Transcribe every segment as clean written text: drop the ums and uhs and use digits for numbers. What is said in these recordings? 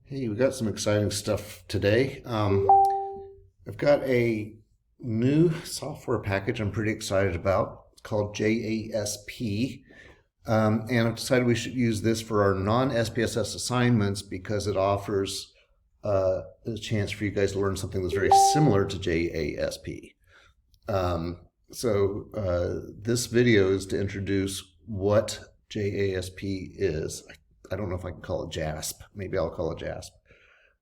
Hey, we got some exciting stuff today. I've got a new software package I'm pretty excited about. It's called JASP. And I've decided we should use this for our non-SPSS assignments because it offers a chance for you guys to learn something that's very similar to JASP. This video is to introduce what JASP is. I don't know if I can call it JASP. Maybe I'll call it JASP.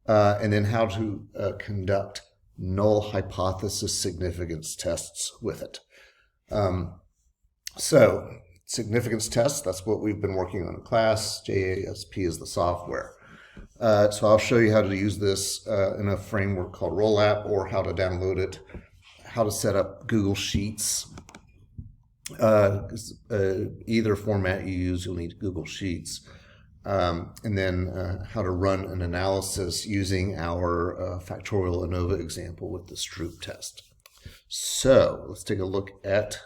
And then how to conduct null hypothesis significance tests with it. Significance tests, that's what we've been working on in class. JASP is the software. So I'll show you how to use this in a framework called Rollup, or how to download it, how to set up Google Sheets. Either format you use, you'll need Google Sheets. And then how to run an analysis using our factorial ANOVA example with the Stroop test. So let's take a look at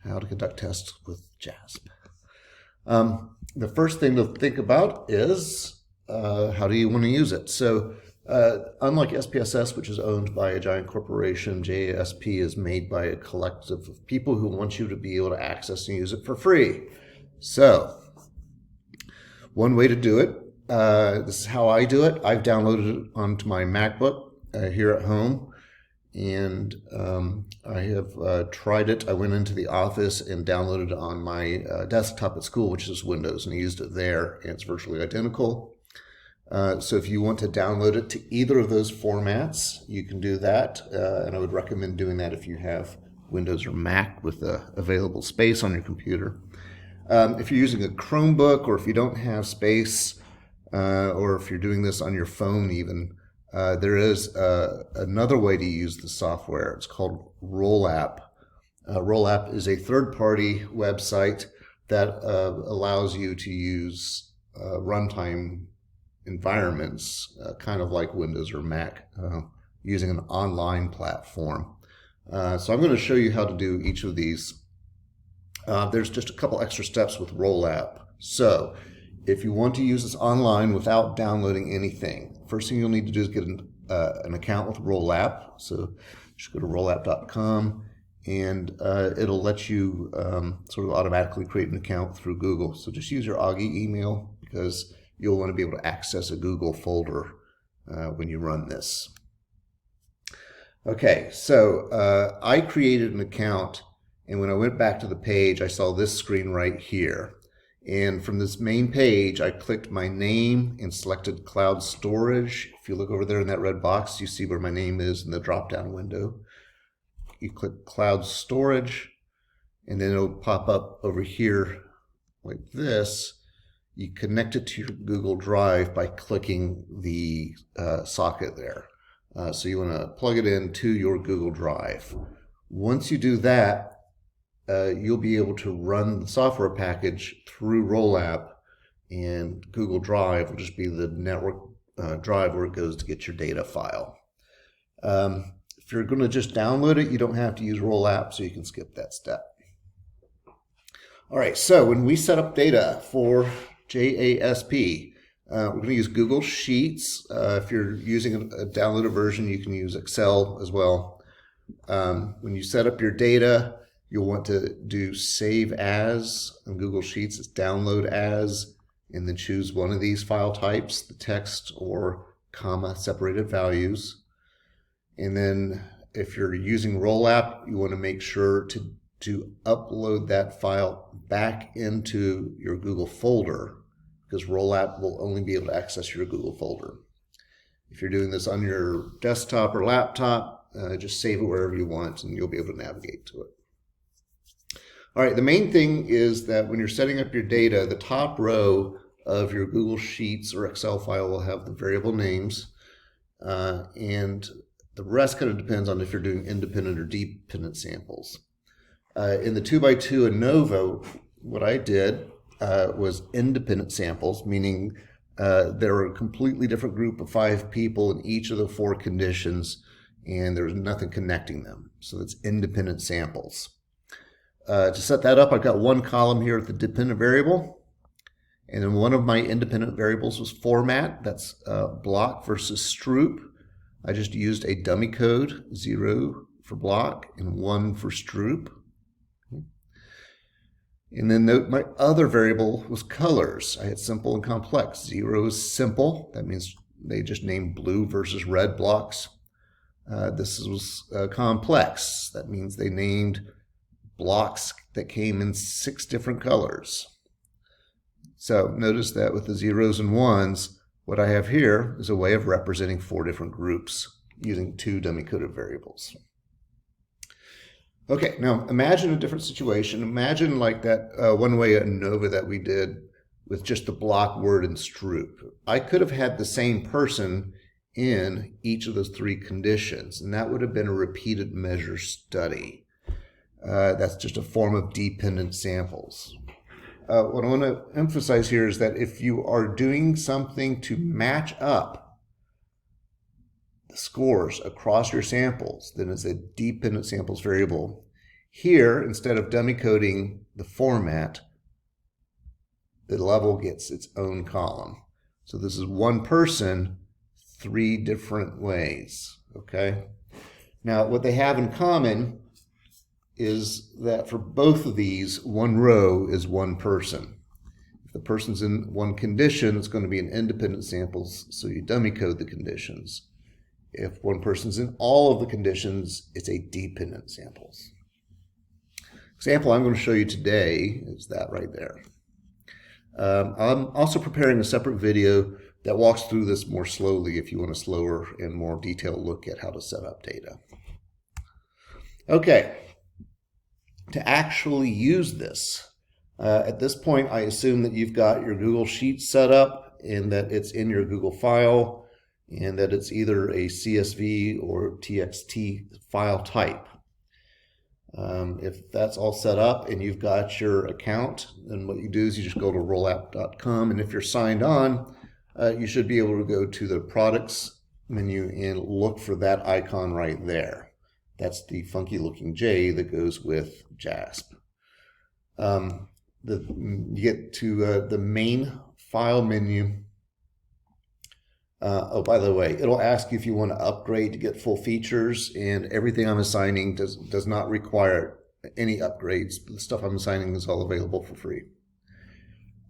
how to conduct tests with JASP. The first thing to think about is how do you want to use it? So unlike SPSS, which is owned by a giant corporation, JASP is made by a collective of people who want you to be able to access and use it for free. So one way to do it, this is how I do it. I've downloaded it onto my MacBook here at home, and I have tried it. I went into the office and downloaded it on my desktop at school, which is Windows, and I used it there, and it's virtually identical. So if you want to download it to either of those formats, you can do that, and I would recommend doing that if you have Windows or Mac with available space on your computer. If you're using a Chromebook, or if you don't have space, or if you're doing this on your phone even, there is another way to use the software. It's called Rollup. Rollup is a third-party website that allows you to use runtime environments, kind of like Windows or Mac, using an online platform. So I'm going to show you how to do each of these. There's just a couple extra steps with Rollup. So if you want to use this online without downloading anything, first thing you'll need to do is get an account with Rollup. So just go to rollup.com, and it'll let you sort of automatically create an account through Google. So just use your Augie email, because you'll want to be able to access a Google folder when you run this. Okay, so I created an account, and when I went back to the page, I saw this screen right here. And from this main page, I clicked my name and selected cloud storage. If you look over there in that red box, you see where my name is in the drop-down window. You click cloud storage, and then it'll pop up over here like this. You connect it to your Google Drive by clicking the socket there. So you want to plug it into your Google Drive. Once you do that, you'll be able to run the software package through Rollup, and Google Drive will just be the network drive where it goes to get your data file. If you're going to just download it, you don't have to use Rollup, so you can skip that step. All right, so when we set up data for JASP, we're going to use Google Sheets. If you're using a downloaded version, you can use Excel as well. When you set up your data, you'll want to do Save As on Google Sheets. It's Download As, and then choose one of these file types, the text or comma separated values. And then if you're using Rollup, you want to make sure to upload that file back into your Google folder, because Rollup will only be able to access your Google folder. If you're doing this on your desktop or laptop, just save it wherever you want, and you'll be able to navigate to it. All right, the main thing is that when you're setting up your data, the top row of your Google Sheets or Excel file will have the variable names, and the rest kind of depends on if you're doing independent or dependent samples. In the 2x2 ANOVA, what I did was independent samples, meaning there were a completely different group of 5 people in each of the 4 conditions, and there was nothing connecting them. So that's independent samples. To set that up, I've got one column here with the dependent variable, And then one of my independent variables was format. That's block versus Stroop. I just used a dummy code, 0 for block and 1 for Stroop. And then note my other variable was colors. I had simple and complex. 0 is simple. That means they just named blue versus red blocks. This was complex. That means they named blocks that came in 6 different colors. So notice that with the 0s and 1s, what I have here is a way of representing 4 different groups using 2 dummy-coded variables. Okay, now imagine a different situation. Imagine like that one-way ANOVA that we did with just the block, word, and Stroop. I could have had the same person in each of those 3 conditions, and that would have been a repeated measure study. That's just a form of dependent samples. What I want to emphasize here is that if you are doing something to match up the scores across your samples, then it's a dependent samples variable. Here, instead of dummy coding the format, the level gets its own column. So this is one person, 3 different ways, okay? Now, what they have in common is that for both of these, one row is one person. If the person's in one condition, it's going to be an independent samples, so you dummy code the conditions. If one person's in all of the conditions, it's a dependent samples. Example I'm going to show you today is that right there. I'm also preparing a separate video that walks through this more slowly if you want a slower and more detailed look at how to set up data. Okay, to actually use this, at this point I assume that you've got your Google Sheets set up and that it's in your Google file and that it's either a CSV or TXT file type. If that's all set up and you've got your account, then what you do is you just go to rollapp.com, and if you're signed on, you should be able to go to the products menu and look for that icon right there. That's the funky looking J that goes with JASP. You get to the main file menu. Oh, by the way, it'll ask you if you want to upgrade to get full features, and everything I'm assigning does not require any upgrades. The stuff I'm assigning is all available for free.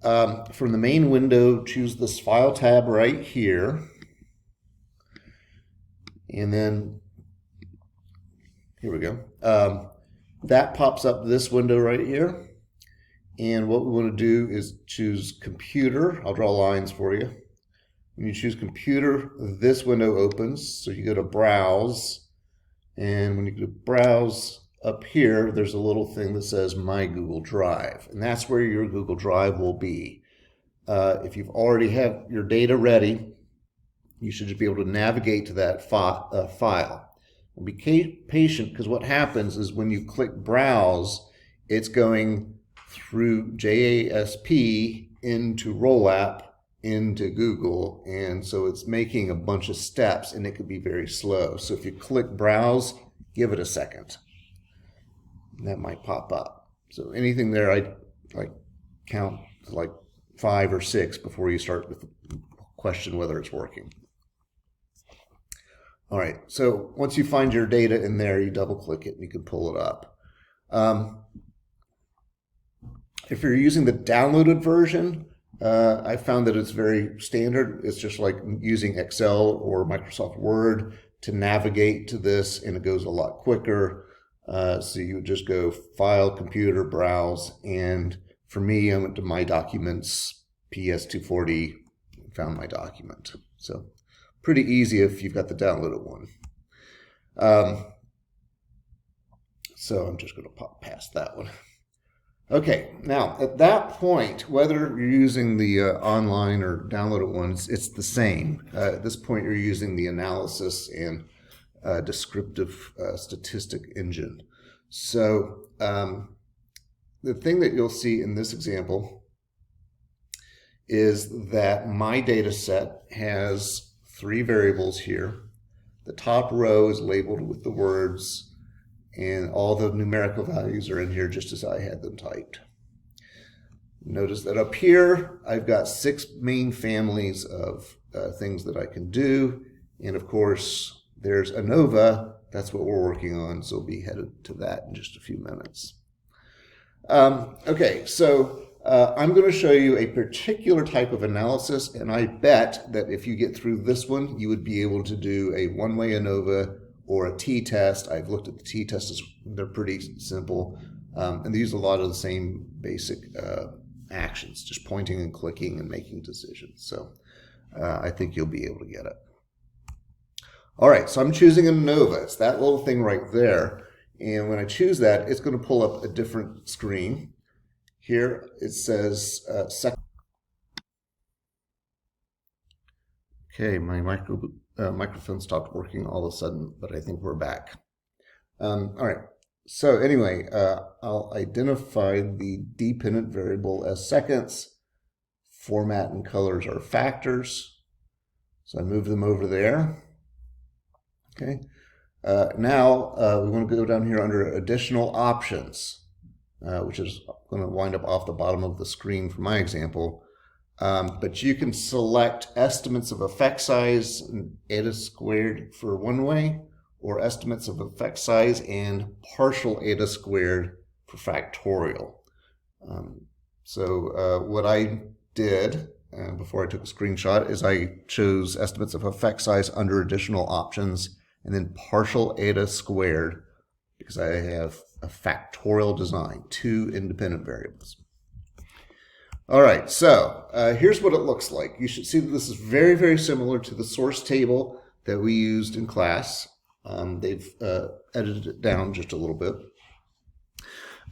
From the main window, choose this File tab right here, and then here we go. That pops up this window right here, and what we want to do is choose Computer. I'll draw lines for you. When you choose Computer, this window opens, so you go to Browse, and when you go to Browse, up here, there's a little thing that says My Google Drive, and that's where your Google Drive will be. If you've already have your data ready, you should just be able to navigate to that file. And be patient, because what happens is when you click Browse, it's going through JASP into Rollapp, into Google, and so it's making a bunch of steps and it could be very slow. So if you click Browse, give it a second. That might pop up. So anything there, I like count like 5 or 6 before you start with the question whether it's working. All right, so once you find your data in there, you double click it and you can pull it up. If you're using the downloaded version, I found that it's very standard. It's just like using Excel or Microsoft Word to navigate to this, and it goes a lot quicker. So you would just go File, Computer, Browse, and for me, I went to My Documents, PS240, and found my document. So pretty easy if you've got the downloaded one. So I'm just going to pop past that one. Okay, now at that point, whether you're using the online or downloaded ones, it's the same. At this point, you're using the analysis and descriptive statistic engine. So the thing that you'll see in this example is that my data set has 3 variables here. The top row is labeled with the words, and all the numerical values are in here just as I had them typed. Notice that up here, I've got 6 main families of things that I can do. And of course, there's ANOVA. That's what we're working on, so we'll be headed to that in just a few minutes. Okay, so I'm going to show you a particular type of analysis, and I bet that if you get through this one, you would be able to do a one-way ANOVA or a t-test. I've looked at the t-tests. They're pretty simple, and they use a lot of the same basic actions, just pointing and clicking and making decisions. So I think you'll be able to get it. All right, so I'm choosing an ANOVA. It's that little thing right there. And when I choose that, it's going to pull up a different screen. Here it says okay, my microphone stopped working all of a sudden, but I think we're back. All right, so anyway, I'll identify the dependent variable as seconds. Format and colors are factors. So I move them over there. Okay. Now we want to go down here under additional options, which is going to wind up off the bottom of the screen for my example. But you can select estimates of effect size and eta squared for one way, or estimates of effect size and partial eta squared for factorial. So what I did before I took a screenshot is I chose estimates of effect size under additional options, and then partial eta squared, because I have a factorial design, 2 independent variables. All right, so here's what it looks like. You should see that this is very, very similar to the source table that we used in class. They've edited it down just a little bit.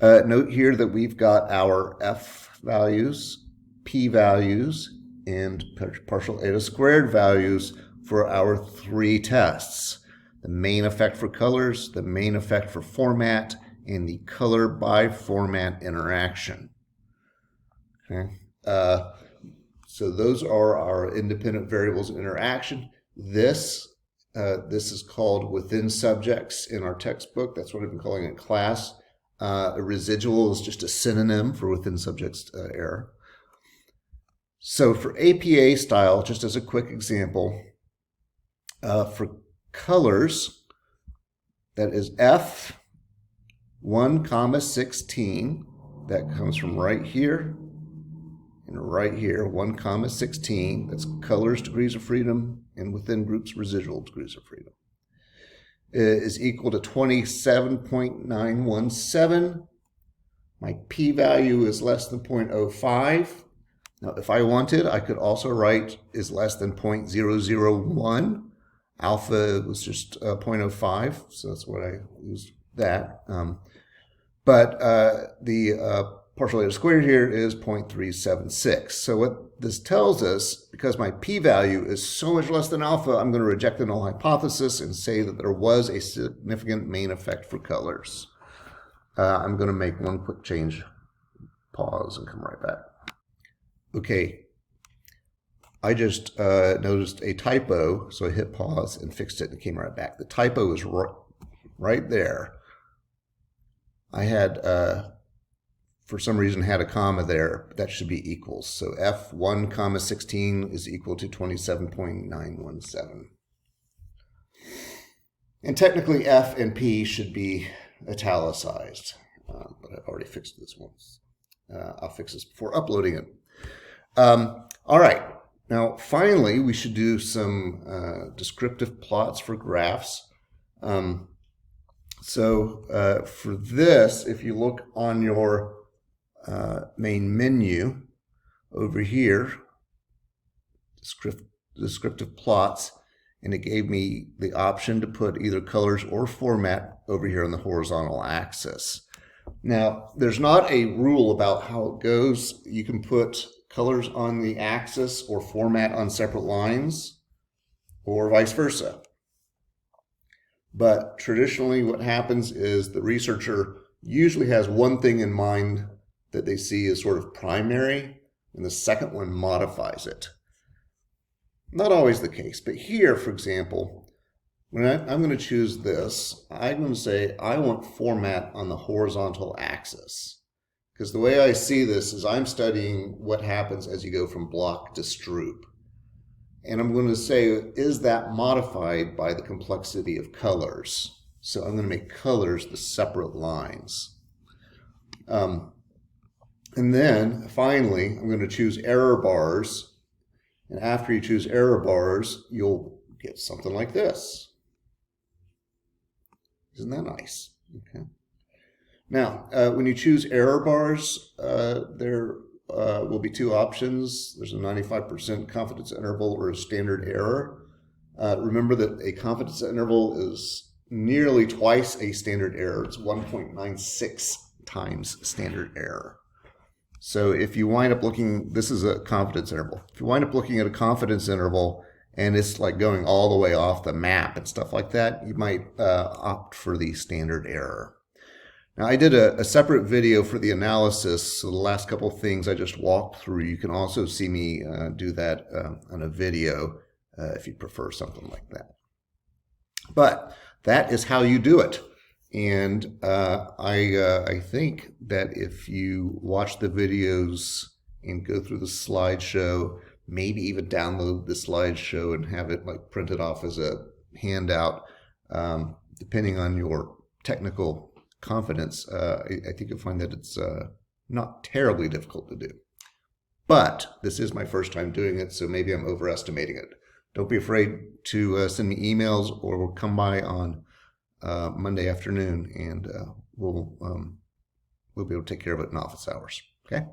Note here that we've got our F values, P values, and partial eta squared values for our 3 tests. The main effect for colors, the main effect for format, and the color by format interaction. Okay. So those are our independent variables of interaction. This is called within subjects in our textbook. That's what I've been calling it in class. A residual is just a synonym for within subjects error. So for APA style, just as a quick example, for colors, that is F 1, 16. That comes from right here and right here, 1, 16. That's colors degrees of freedom, and within groups residual degrees of freedom. Is equal to 27.917. My p-value is less than 0.05. Now, if I wanted, I could also write is less than 0.001. Alpha was just 0.05, so that's what I used that. But the partial eta squared here is 0.376. So what this tells us, because my p-value is so much less than alpha, I'm going to reject the null hypothesis and say that there was a significant main effect for colors. I'm going to make one quick change, pause, and come right back. Okay. I just noticed a typo, so I hit pause and fixed it and came right back. The typo is right there. I had, for some reason, had a comma there. That should be equals. So F 1, 16 is equal to 27.917. And technically F and P should be italicized, but I've already fixed this once. I'll fix this before uploading it. All right. Now, finally, we should do some descriptive plots for graphs. So for this, if you look on your main menu over here, descriptive plots, and it gave me the option to put either colors or format over here on the horizontal axis. Now, there's not a rule about how it goes. You can put colors on the axis or format on separate lines, or vice versa. But traditionally what happens is the researcher usually has one thing in mind that they see as sort of primary, and the second one modifies it. Not always the case, but here, for example, when I'm going to choose this, I'm going to say I want format on the horizontal axis, Because the way I see this is I'm studying what happens as you go from block to stroop. And I'm going to say, is that modified by the complexity of colors? So I'm going to make colors the separate lines. And then finally, I'm going to choose error bars. And after you choose error bars, you'll get something like this. Isn't that nice? Okay. Now, when you choose error bars, there will be two options. There's a 95% confidence interval or a standard error. Remember that a confidence interval is nearly twice a standard error. It's 1.96 times standard error. So if you wind up looking, this is a confidence interval. If you wind up looking at a confidence interval and it's like going all the way off the map and stuff like that, you might opt for the standard error. Now, I did a separate video for the analysis, so the last couple of things I just walked through. You can also see me do that on a video if you prefer something like that. But that is how you do it. And I think that if you watch the videos and go through the slideshow, maybe even download the slideshow and have it like printed off as a handout, depending on your technical confidence, I think you'll find that it's not terribly difficult to do. But this is my first time doing it, so maybe I'm overestimating it. Don't be afraid to send me emails, or we'll come by on Monday afternoon, and we'll be able to take care of it in office hours. Okay.